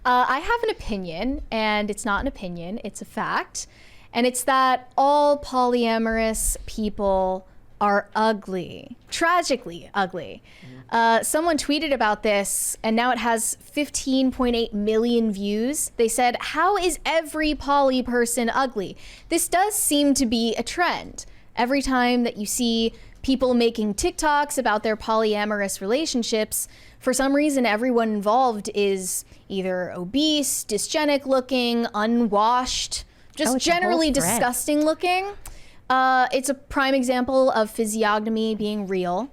I have an opinion, and it's not an opinion, it's a fact. And it's that all polyamorous people are ugly, tragically ugly. Someone tweeted about this, and now it has 15.8 million views. They said, how is every poly person ugly? This does seem to be a trend. Every time that you see people making TikToks about their polyamorous relationships, for some reason, everyone involved is either obese, dysgenic looking, unwashed, just generally disgusting looking. It's a prime example of physiognomy being real.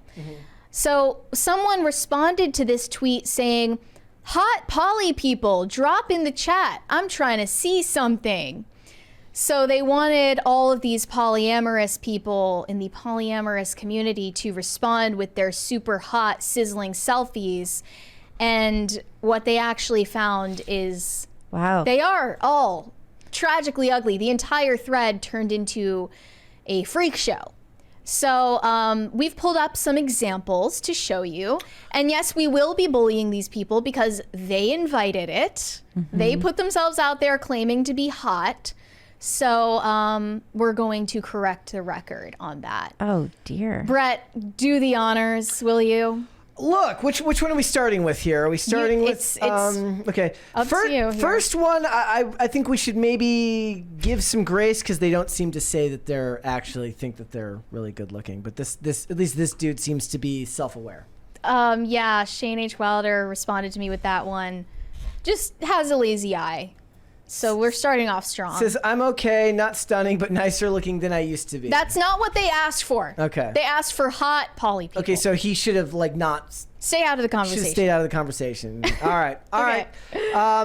So someone responded to this tweet saying, hot poly people, drop in the chat. I'm trying to see something. So they wanted all of these polyamorous people in the polyamorous community to respond with their super hot, sizzling selfies. And what they actually found is, wow, they are all tragically ugly. The entire thread turned into a freak show. So we've pulled up some examples to show you. And yes, we will be bullying these people because they invited it. They put themselves out there claiming to be hot. So we're going to correct the record on that. Oh, dear. Brett, do the honors, will you? Look, which one are we starting with here? Are we starting with... okay. Up to you here. First one, I think we should maybe give some grace because they don't seem to say that they're actually think that they're really good looking. But this at least this dude seems to be self-aware. Yeah, Shane H. Wilder responded to me with that one. Just has a lazy eye. So we're starting off strong. Says, I'm okay, not stunning, but nicer looking than I used to be. That's not what they asked for. Okay. They asked for hot poly people. Okay, so he should have not... Stay out of the conversation. Should have stayed out of the conversation. All right. All right.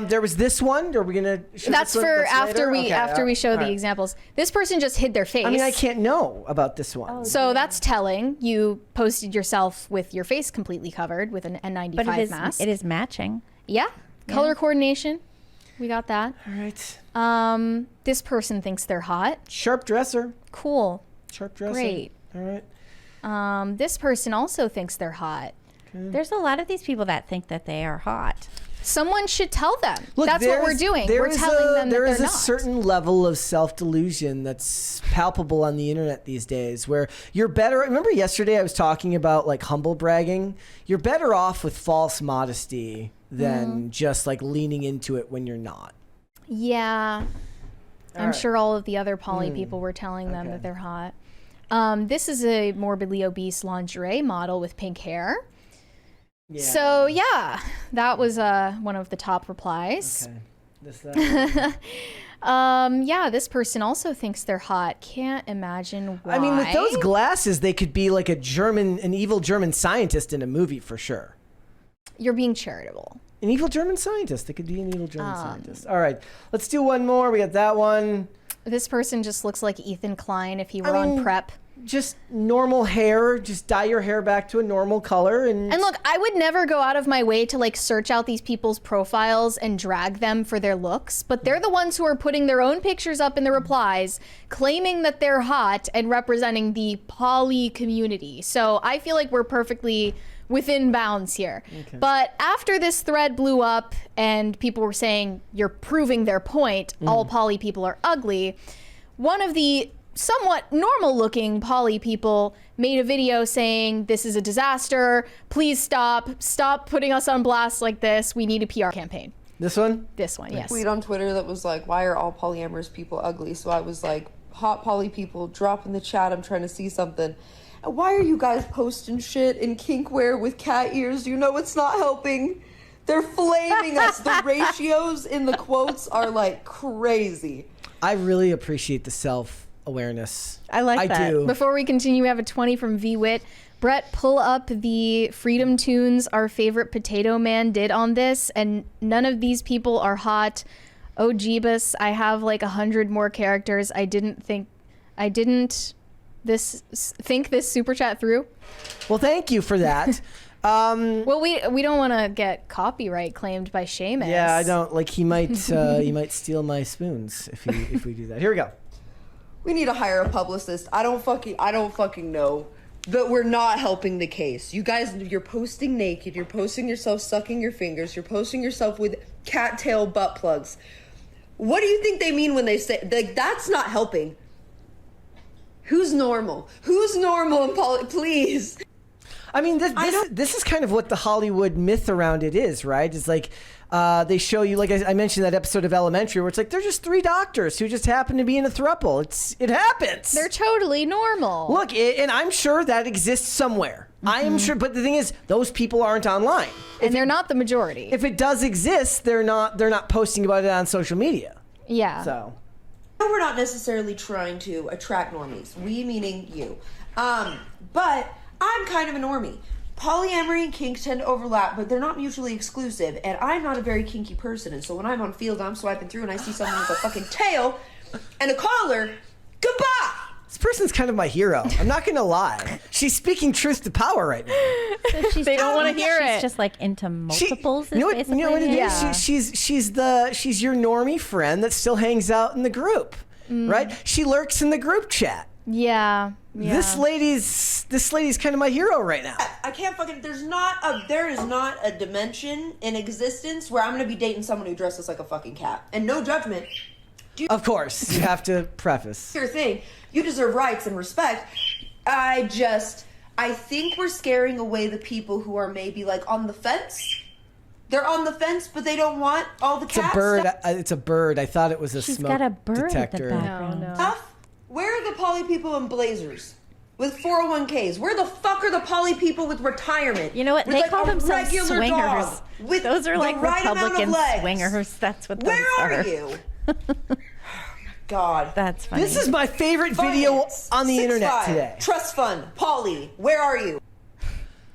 There was this one. Are we going to... That's for after we show the examples. This person just hid their face. I mean, I can't know about this one. So that's telling. You posted yourself with your face completely covered with an N95 mask. It is matching. Yeah. Color coordination. We got that. All right. This person thinks they're hot. Sharp dresser. Cool. Sharp dresser. Great. All right. This person also thinks they're hot. Okay. There's a lot of these people that think that they are hot. Someone should tell them. Look, that's what we're doing. We're telling them that they're not. There is a certain level of self-delusion that's palpable on the internet these days where you're better. Remember yesterday I was talking about like humble bragging? You're better off with false modesty than just like leaning into it when you're not. Yeah. I'm sure all of the other poly people were telling them that they're hot. This is a morbidly obese lingerie model with pink hair. Yeah. So yeah, that was one of the top replies. Okay. Yeah, this person also thinks they're hot. Can't imagine why. I mean, with those glasses, they could be like an evil German scientist in a movie for sure. You're being charitable. An evil German scientist. They could be an evil German scientist. All right, let's do one more. We got that one. This person just looks like Ethan Klein if he were on prep. Just normal hair. Just dye your hair back to a normal color. And look, I would never go out of my way to like search out these people's profiles and drag them for their looks, but they're the ones who are putting their own pictures up in the replies, claiming that they're hot and representing the poly community. So I feel like we're perfectly within bounds here. Okay. But after this thread blew up and people were saying, you're proving their point, all poly people are ugly, one of the somewhat normal looking poly people made a video saying, this is a disaster, please stop putting us on blast like this, we need a PR campaign. This one? This one, yes. Tweet on Twitter that was like, why are all polyamorous people ugly? So I was like, hot poly people, drop in the chat, I'm trying to see something. And why are you guys posting shit in kinkwear with cat ears? You know it's not helping. They're flaming us. The ratios in the quotes are like crazy. I really appreciate the self-awareness. I like that. I do. Before we continue, we have a 20 from VWit. Brett, pull up the Freedom Tunes our favorite potato man did on this, and none of these people are hot. Oh, Jeebus, I have like 100 more characters. I didn't think this super chat through. Well, thank you for that. Well, we don't want to get copyright claimed by Seamus. Yeah, I don't like. He might steal my spoons if we do that. Here we go. We need to hire a publicist. I don't fucking know. But we're not helping the case. You guys, you're posting naked. You're posting yourself sucking your fingers. You're posting yourself with cattail butt plugs. What do you think they mean when they say, like, that's not helping? Who's normal? Who's normal in please? I mean, this is kind of what the Hollywood myth around it is, right? It's like they show you, like I mentioned that episode of Elementary, where it's like they're just three doctors who just happen to be in a throuple. It happens. They're totally normal. Look, and I'm sure that exists somewhere. I am sure, but the thing is, those people aren't online, and they're not the majority. If it does exist, they're not posting about it on social media. Yeah. So. We're not necessarily trying to attract normies. We meaning you. But I'm kind of a normie. Polyamory and kink tend to overlap, but they're not mutually exclusive. And I'm not a very kinky person. And so when I'm on field, I'm swiping through and I see someone with a fucking tail and a collar. Goodbye! This person's kind of my hero. I'm not going to lie. She's speaking truth to power right now. So They don't want to hear she's it. just like into multiples. You know what it is? Yeah. She's your normie friend that still hangs out in the group, right? She lurks in the group chat. Yeah. This lady's kind of my hero right now. I can't fucking. There is not a dimension in existence where I'm gonna be dating someone who dresses like a fucking cat. And no judgment. Of course, you have to preface. Your thing. You deserve rights and respect. I think we're scaring away the people who are maybe like on the fence. They're on the fence, but they don't want all the It's a cats. bird. It's a bird. I thought it was a She's smoke got a bird detector. at the background. No. Where are the poly people in blazers with 401ks? Where the fuck are the poly people with retirement? You know what? With They like call a themselves regular swingers. dog with Those are the like right amount of Republican legs. swingers. That's what those Where are you? God. That's funny. This is my favorite video Finance, on the 6'5", internet today. Trust fund, poly. Where are you?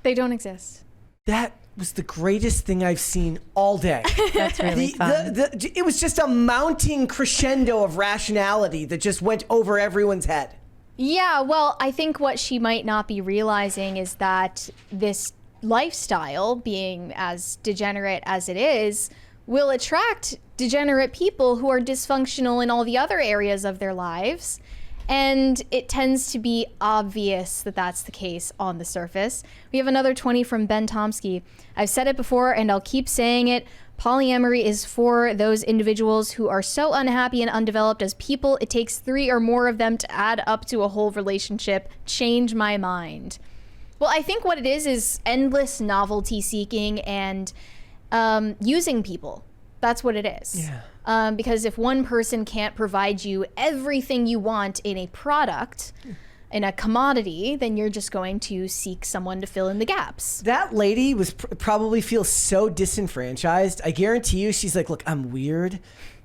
They don't exist. That was the greatest thing I've seen all day. That's really fun. It was just a mounting crescendo of rationality that just went over everyone's head. Yeah, well, I think what she might not be realizing is that this lifestyle, being as degenerate as it is, will attract degenerate people who are dysfunctional in all the other areas of their lives. And it tends to be obvious that that's the case on the surface. We have another 20 from Ben Tomsky. I've said it before and I'll keep saying it. Polyamory is for those individuals who are so unhappy and undeveloped as people. It takes 3 or more of them to add up to a whole relationship. Change my mind. Well, I think what it is endless novelty seeking and using people. That's what it is. Yeah. Because if one person can't provide you everything you want in a product, in a commodity, then you're just going to seek someone to fill in the gaps. That lady was probably feels so disenfranchised. I guarantee you, she's like, look, I'm weird,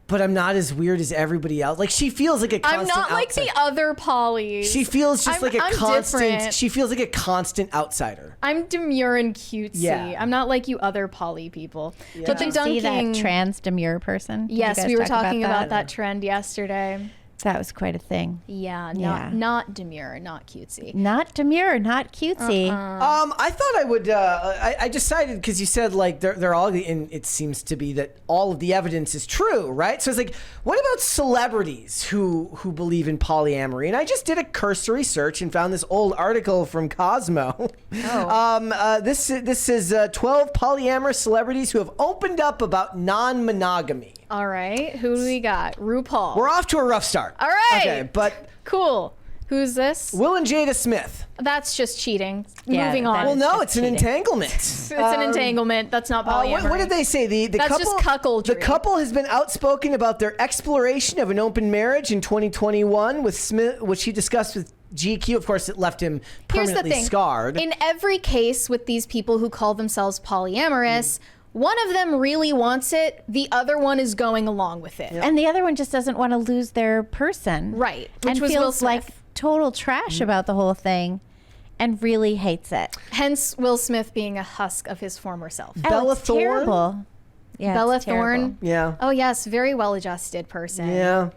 but I'm not as weird as everybody else. Like, she feels like a constant I'm not like outsider. the other polys. She feels just like a I'm constant. different. She feels like a constant outsider. I'm demure and cutesy. Yeah. I'm not like you other poly people. Yeah. But Did the you see dunking. that trans demure person? Did you Yes, guys we were talk talking about that trend yesterday. That was quite a thing. Yeah, Yeah. not demure, not cutesy. Not demure, not cutesy. I thought I would. I decided because you said like they're all, and it seems to be that all of the evidence is true, right? So it's like, what about celebrities who believe in polyamory? And I just did a cursory search and found this old article from Cosmo. Oh. This is 12 polyamorous celebrities who have opened up about non-monogamy. All right, who do we got? RuPaul. We're off to a rough start. All right. Okay, but Cool. Who's this? Will and Jada Smith. That's just cheating. Yeah, Moving that on. Well, is no, just it's an cheating. entanglement. It's an entanglement. That's not polyamory. What did they say? The That's couple, just cuckoldry. The couple has been outspoken about their exploration of an open marriage in 2021 with Smith, which he discussed with GQ. Of course, it left him Here's the permanently thing. scarred. In every case with these people who call themselves polyamorous, one of them really wants it, the other one is going along with it. And the other one just doesn't want to lose their person. Right, And which was feels Will Smith. like total trash about the whole thing and really hates it. Hence Will Smith being a husk of his former self. Bella it's Thorne? terrible. Yeah, Bella it's terrible. Thorne. yeah. Oh yes, very well-adjusted person. Yeah.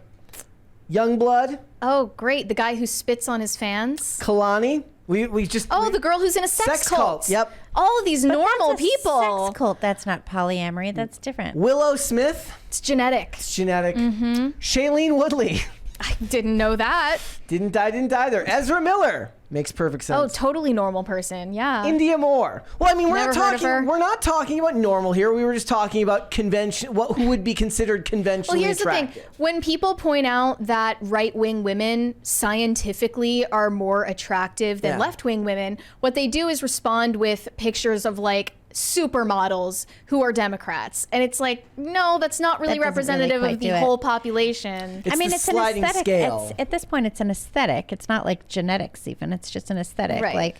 Youngblood, Oh, great. The guy who spits on his fans. Kalani. We just. Oh, the girl who's in a sex cult. Yep. All of these But normal that's a people. Sex cult. That's not polyamory. That's different. Willow Smith. It's genetic. It's genetic. Shailene Woodley. I didn't know that. Didn't die there. Ezra Miller makes perfect sense. Oh, totally normal person. Yeah. India Moore. Well, I mean, Never heard of her. we're not talking about normal here. We were just talking about who would be considered conventionally Well, here's attractive. the thing. When people point out that right-wing women scientifically are more attractive than Yeah. left-wing women, what they do is respond with pictures of like supermodels who are Democrats. And it's like, no, that's not really That doesn't representative really of quite the do it. whole population. It's I mean, the it's sliding an aesthetic. scale. At this point, it's an aesthetic. It's not like genetics even. It's just an aesthetic. Right. Like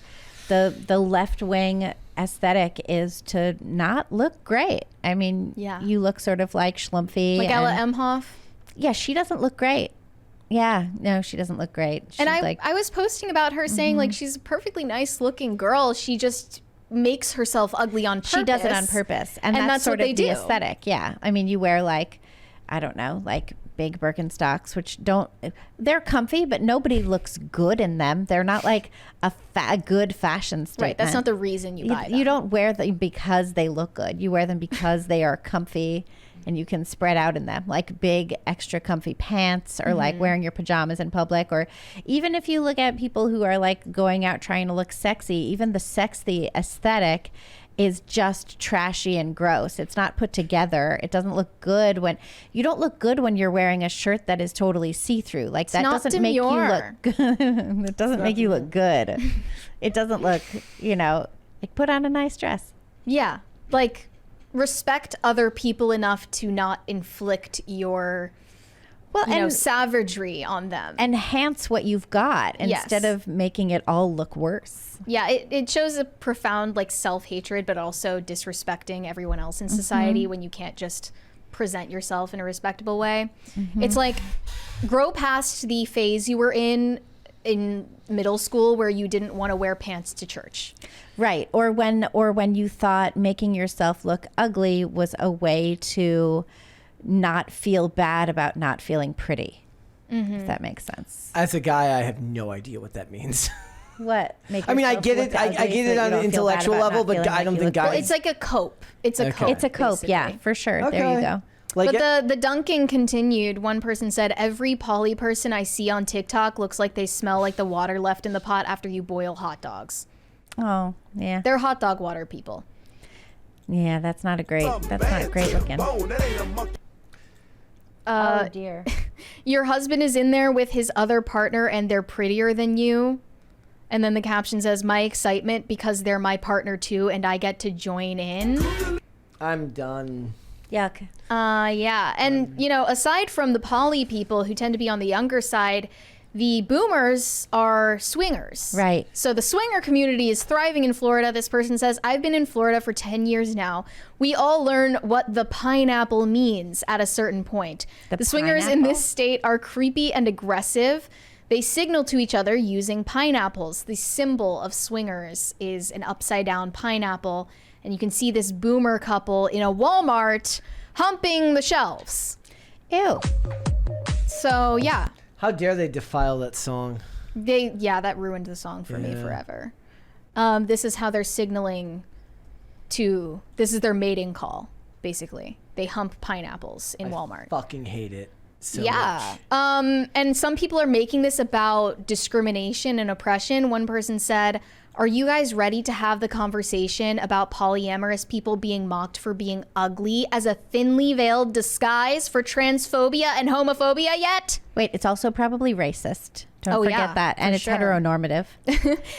the left wing aesthetic is to not look great. I mean, Yeah. you look sort of like schlumpy. Like Ella and- Emhoff. Yeah, she doesn't look great. Yeah, no, she doesn't look great. She's And like, I was posting about her saying like she's a perfectly nice looking girl. She just makes herself ugly on purpose. she does it on purpose, and that's what sort they of the do. aesthetic. Yeah, I mean, you wear like, I don't know, like big Birkenstocks, which they're comfy, but nobody looks good in them. They're not like a good fashion statement. Right, that's not the reason you buy them. You don't wear them because they look good. You wear them because they are comfy and you can spread out in them, like big extra comfy pants, or like wearing your pajamas in public. Or even if you look at people who are like going out trying to look sexy, even the sexy aesthetic is just trashy and gross. It's not put together. It doesn't look good when you don't look good when you're wearing a shirt that is totally see-through. Like that not doesn't make you look demure. good. It doesn't make you look good. It doesn't look, like put on a nice dress. Yeah, like respect other people enough to not inflict your savagery on them. Enhance what you've got Yes. instead of making it all look worse. Yeah, it shows a profound like self-hatred, but also disrespecting everyone else in society when you can't just present yourself in a respectable way. It's like grow past the phase you were in middle school where you didn't want to wear pants to church. Right. Or when you thought making yourself look ugly was a way to not feel bad about not feeling pretty. If that makes sense. As a guy, I have no idea what that means. What? I mean, I get it. I get it on an intellectual level, but I don't think guys. It's like a cope. It's a Okay. cope. It's a cope. Yeah, basically. for sure. There you go. Like But the dunking continued. One person said, every poly person I see on TikTok looks like they smell like the water left in the pot after you boil hot dogs. Oh, yeah. They're hot dog water people. Yeah, that's not great looking. Oh, dear. Your husband is in there with his other partner and they're prettier than you. And then the caption says, my excitement because they're my partner too and I get to join in. I'm done. Yuck. Yeah. And, aside from the poly people who tend to be on the younger side, the boomers are swingers. Right. So the swinger community is thriving in Florida. This person says, I've been in Florida for 10 years now. We all learn what the pineapple means at a certain point. The swingers in pineapple? this state are creepy and aggressive. They signal to each other using pineapples. The symbol of swingers is an upside down pineapple. And you can see this boomer couple in a Walmart humping the shelves. Ew. So, yeah. How dare they defile that song? That ruined the song for me forever. This is how they're signaling this is their mating call, basically. They hump pineapples in Walmart. Fucking hate it so Yeah. much. And some people are making this about discrimination and oppression. One person said, are you guys ready to have the conversation about polyamorous people being mocked for being ugly as a thinly veiled disguise for transphobia and homophobia yet? Wait, it's also probably racist. Don't forget yeah, that. And for it's sure. heteronormative.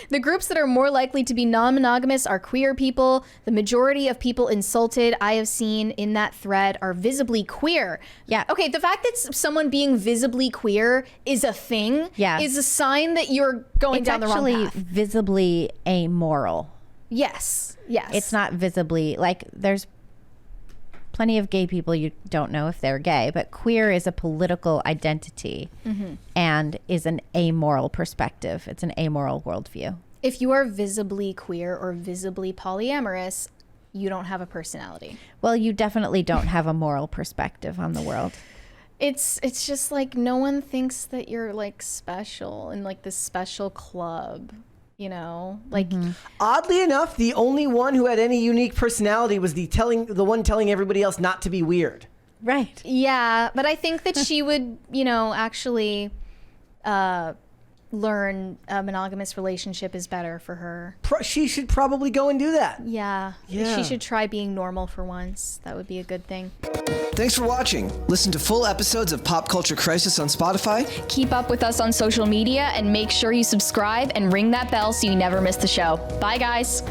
The groups that are more likely to be non-monogamous are queer people. The majority of people insulted I have seen in that thread are visibly queer. Yeah. Okay, the fact that someone being visibly queer is a thing is a sign that you're going It's down the wrong actually path. visibly amoral. Yes. It's not visibly, like, there's plenty of gay people you don't know if they're gay, but queer is a political identity and is an amoral perspective. It's an amoral worldview. If you are visibly queer or visibly polyamorous, you don't have a personality. Well, you definitely don't have a moral perspective on the world. It's just like no one thinks that you're like special in like this special club, like Oddly enough, the only one who had any unique personality was the one telling everybody else not to be weird. Right. Yeah, but I think that she would, actually learn a monogamous relationship is better for her. She should probably go and do that. Yeah. Yeah. She should try being normal for once. That would be a good thing. Thanks for watching. Listen to full episodes of Pop Culture Crisis on Spotify. Keep up with us on social media and make sure you subscribe and ring that bell so you never miss the show. Bye, guys.